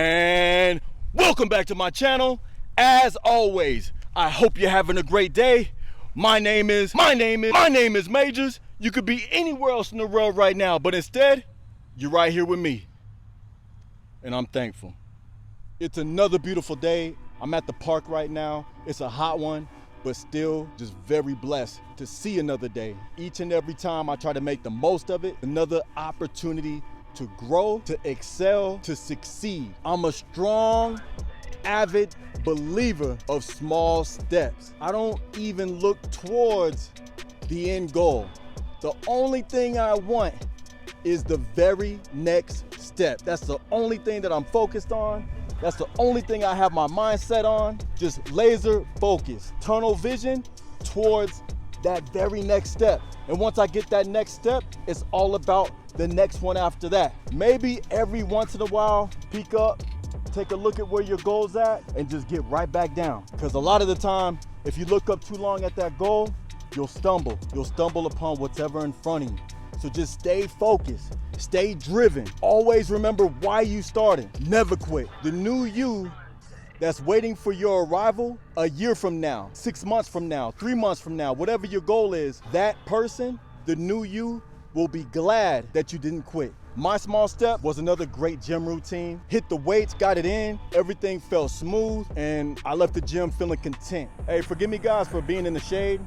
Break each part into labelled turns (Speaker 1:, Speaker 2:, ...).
Speaker 1: And welcome back to my channel. As always, I hope you're having a great day. My name is Majors. You could be anywhere else in the world right now, but instead, you're right here with me. And I'm thankful. It's another beautiful day. I'm at the park right now. It's a hot one, but still just very blessed to see another day. Each and every time I try to make the most of it, another opportunity to grow, to excel, to succeed. I'm a strong, avid believer of small steps. I don't even look towards the end goal. The only thing I want is the very next step. That's the only thing that I'm focused on. That's the only thing I have my mindset on. Just laser focus, tunnel vision towards that very next step. And once I get that next step, it's all about the next one after that. Maybe every once in a while, peek up, take a look at where your goal's at, and just get right back down. Because a lot of the time, if you look up too long at that goal, you'll stumble. You'll stumble upon whatever in front of you. So just stay focused, stay driven. Always remember why you started. Never quit. The new you that's waiting for your arrival a year from now, 6 months from now, 3 months from now, whatever your goal is, that person, the new you, will be glad that you didn't quit. My small step was another great gym routine. Hit the weights, got it in, everything felt smooth, and I left the gym feeling content. Hey, forgive me guys for being in the shade.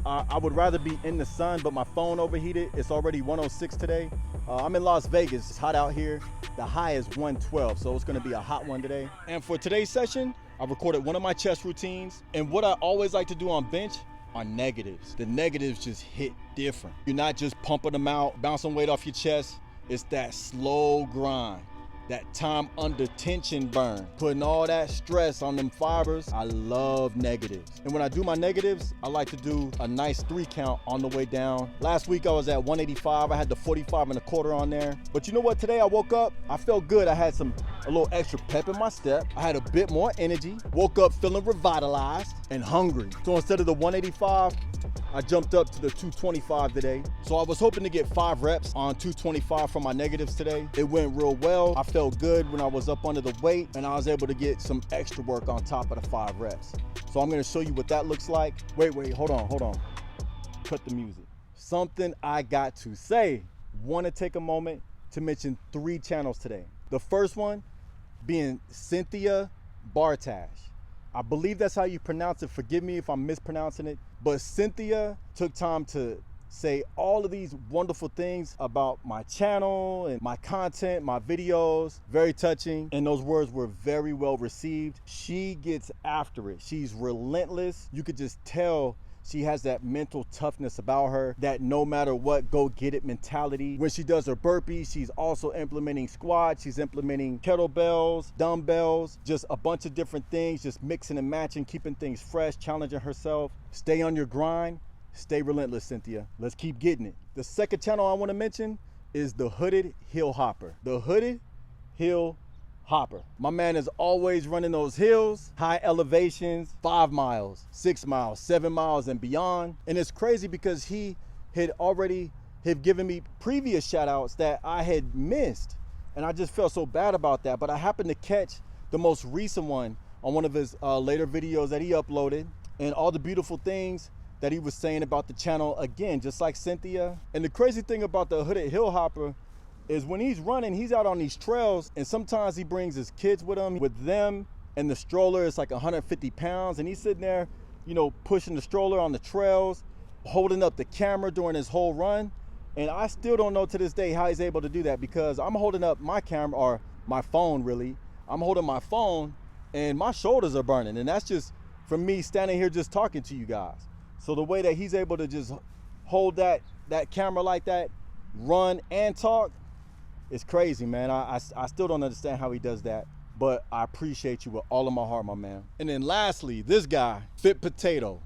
Speaker 1: I would rather be in the sun, but my phone overheated. It's already 106 today. I'm in Las Vegas. It's hot out here. The high is 112, so it's gonna be a hot one today. And for today's session, I recorded one of my chest routines. And what I always like to do on bench are negatives. The negatives just hit different. You're not just pumping them out, bouncing weight off your chest. It's that slow grind, that time under tension burn, putting all that stress on them fibers. I love negatives. And when I do my negatives, I like to do a nice 3 count on the way down. Last week I was at 185. I had the 45 and a quarter on there. But you know what? Today I woke up, I felt good. I had a little extra pep in my step. I had a bit more energy. Woke up feeling revitalized and hungry. So instead of the 185, I jumped up to the 225 today. So I was hoping to get 5 reps on 225 for my negatives today. It went real well. I felt good when I was up under the weight, and I was able to get some extra work on top of the 5 reps. So I'm gonna show you what that looks like. Wait, hold on. Cut the music. Something I got to say. Wanna take a moment to mention 3 channels today. The first one being Cynthia Bartash. I believe that's how you pronounce it. Forgive me if I'm mispronouncing it. But Cynthia took time to say all of these wonderful things about my channel and my content, my videos. Very touching. And those words were very well received. She gets after it. She's relentless. You could just tell she has that mental toughness about her, that no matter what, go get it mentality. When she does her burpees, she's also implementing squats, she's implementing kettlebells, dumbbells, just a bunch of different things, just mixing and matching, keeping things fresh, challenging herself. Stay on your grind, stay relentless, Cynthia. Let's keep getting it. The second channel I want to mention is the Hooded Hill Hopper. The Hooded Hill Hopper. My man is always running those hills, high elevations, 5 miles, 6 miles, 7 miles and beyond. And it's crazy because he had already given me previous shout outs that I had missed. And I just felt so bad about that. But I happened to catch the most recent one on one of his later videos that he uploaded, and all the beautiful things that he was saying about the channel, again, just like Cynthia. And the crazy thing about the Hooded Hill Hopper is when he's running, he's out on these trails, and sometimes he brings his kids with him. With them and the stroller, it's like 150 pounds, and he's sitting there, you know, pushing the stroller on the trails, holding up the camera during his whole run. And I still don't know to this day how he's able to do that, because I'm holding up my camera, or my phone really. I'm holding my phone and my shoulders are burning, and that's just from me standing here just talking to you guys. So the way that he's able to just hold that camera like that, run and talk, it's crazy, man. I still don't understand how he does that, but I appreciate you with all of my heart, my man. And then lastly, this guy, Fit Potato.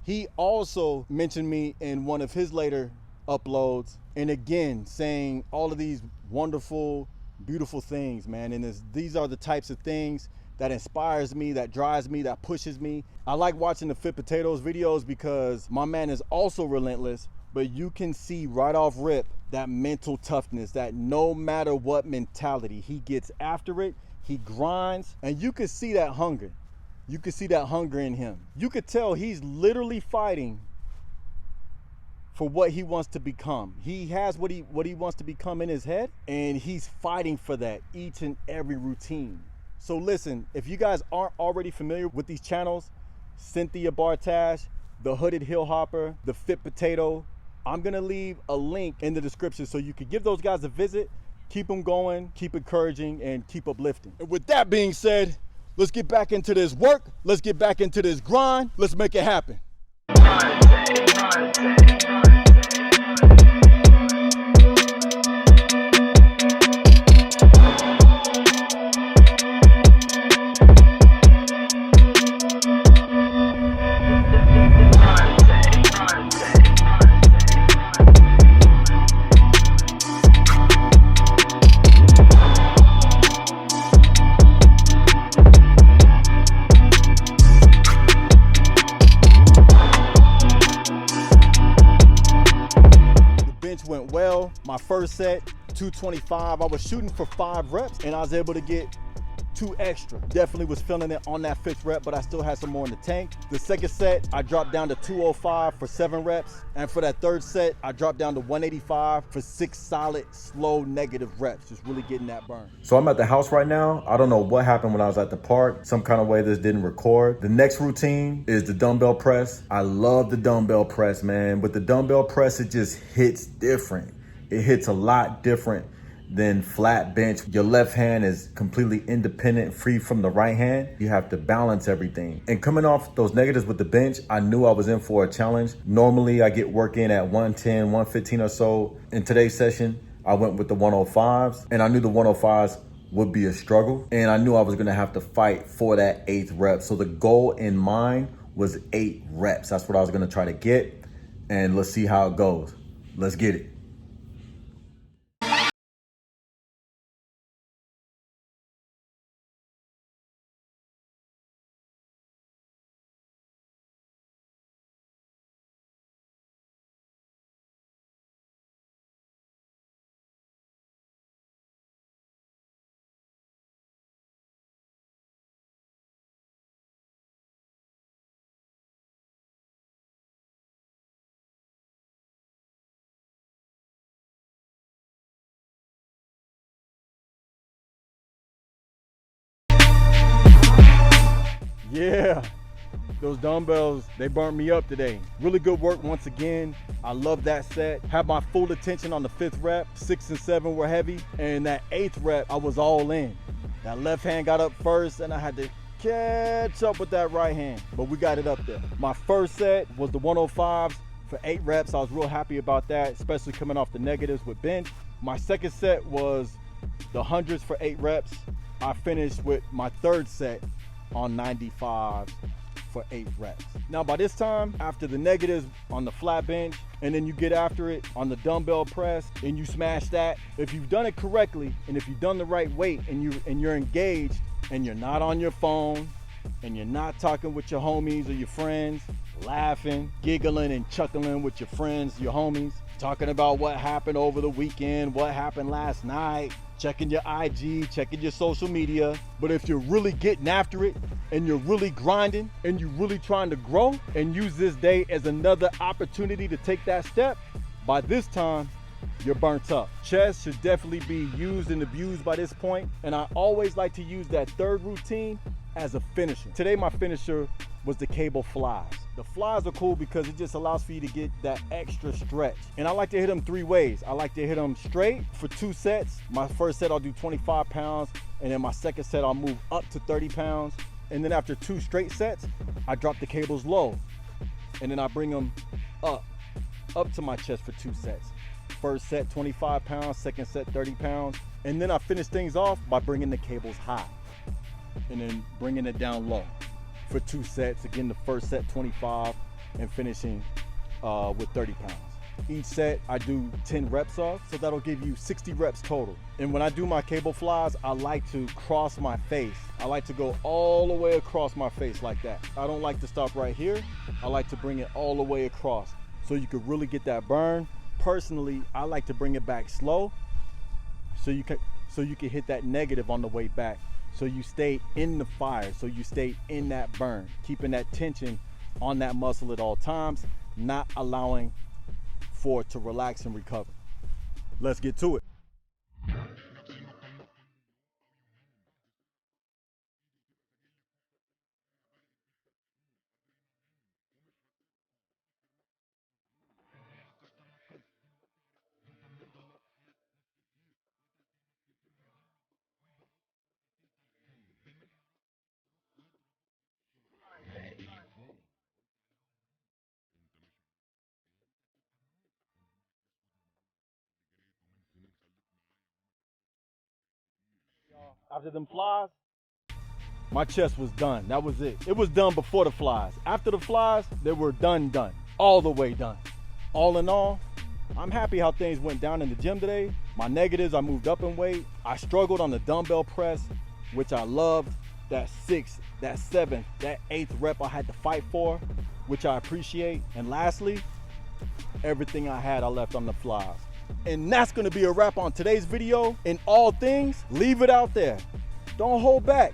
Speaker 1: He also mentioned me in one of his later uploads, and again, saying all of these wonderful, beautiful things, man. And these are the types of things that inspires me, that drives me, that pushes me. I like watching the Fit Potatoes videos because my man is also relentless, but you can see right off rip that mental toughness, that no matter what mentality, he gets after it, he grinds, and you can see that hunger. You can see that hunger in him. You could tell he's literally fighting for what he wants to become. He has what he wants to become in his head, and he's fighting for that each and every routine. So listen, if you guys aren't already familiar with these channels, Cynthia Bartash, the Hooded Hillhopper, the Fit Potato, I'm gonna leave a link in the description so you can give those guys a visit, keep them going, keep encouraging, and keep uplifting. And with that being said, let's get back into this work. Let's get back into this grind. Let's make it happen. Went well. My first set, 225. I was shooting for 5 reps and I was able to get 2 extra. Definitely was feeling it on that 5th rep, but I still had some more in the tank. The second set, I dropped down to 205 for 7 reps. And for that third set, I dropped down to 185 for 6 solid, slow, negative reps. Just really getting that burn.
Speaker 2: So I'm at the house right now. I don't know what happened when I was at the park. Some kind of way this didn't record. The next routine is the dumbbell press. I love the dumbbell press, man. With the dumbbell press, it just hits different. It hits a lot different than flat bench. Your left hand is completely independent, free from the right hand. You have to balance everything. And coming off those negatives with the bench, I knew I was in for a challenge. Normally I get work in at 110, 115 or so. In today's session, I went with the 105s, and I knew the 105s would be a struggle. And I knew I was gonna have to fight for that 8th rep. So the goal in mind was 8 reps. That's what I was gonna try to get. And let's see how it goes. Let's get it.
Speaker 1: Yeah, those dumbbells, they burnt me up today. Really good work once again. I love that set. Had my full attention on the 5th rep. 6 and 7 were heavy. And that 8th rep, I was all in. That left hand got up first and I had to catch up with that right hand, but we got it up there. My first set was the 105s for 8 reps. I was real happy about that, especially coming off the negatives with bench. My second set was the 100s for 8 reps. I finished with my third set on 95 for 8 reps. Now by this time, after the negatives on the flat bench, and then you get after it on the dumbbell press and you smash that, if you've done it correctly and if you've done the right weight and you're engaged and you're not on your phone and you're not talking with your homies or your friends, laughing, giggling and chuckling with your friends, your homies, talking about what happened over the weekend, what happened last night, checking your IG, checking your social media. But if you're really getting after it and you're really grinding and you're really trying to grow and use this day as another opportunity to take that step, by this time, you're burnt up. Chest should definitely be used and abused by this point. And I always like to use that third routine as a finisher. Today, my finisher was the cable flies. The flies are cool because it just allows for you to get that extra stretch. And I like to hit them 3 ways. I like to hit them straight for 2 sets. My first set, I'll do 25 pounds. And then my second set, I'll move up to 30 pounds. And then after 2 straight sets, I drop the cables low. And then I bring them up to my chest for 2 sets. First set, 25 pounds, second set, 30 pounds. And then I finish things off by bringing the cables high and then bringing it down low for 2 sets. Again, the first set, 25, and finishing with 30 pounds. Each set, I do 10 reps of, so that'll give you 60 reps total. And when I do my cable flies, I like to cross my face. I like to go all the way across my face like that. I don't like to stop right here. I like to bring it all the way across. so you can really get that burn. Personally, I like to bring it back slow so you can hit that negative on the way back. So you stay in the fire, so you stay in that burn, keeping that tension on that muscle at all times, not allowing for it to relax and recover. Let's get to it. After them flies, my chest was done. That was it. It was done before the flies. After the flies, they were done. All the way done. All in all, I'm happy how things went down in the gym today. My negatives, I moved up in weight. I struggled on the dumbbell press, which I loved. That 6th, that 7th, that 8th rep I had to fight for, which I appreciate. And lastly, everything I had, I left on the flies. And that's gonna be a wrap on today's video. In all things, leave it out there. Don't hold back.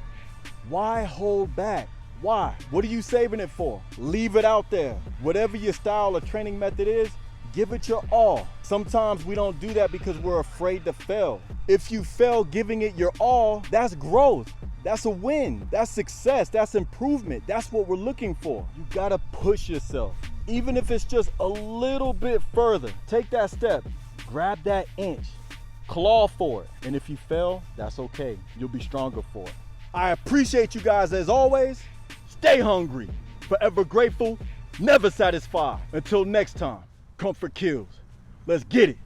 Speaker 1: Why hold back? Why? What are you saving it for? Leave it out there. Whatever your style or training method is, give it your all. Sometimes we don't do that because we're afraid to fail. If you fail giving it your all, that's growth. That's a win. That's success. That's improvement. That's what we're looking for. You gotta push yourself. Even if it's just a little bit further, take that step. Grab that inch. Claw for it. And if you fail, that's okay. You'll be stronger for it. I appreciate you guys as always. Stay hungry. Forever grateful. Never satisfied. Until next time, comfort kills. Let's get it.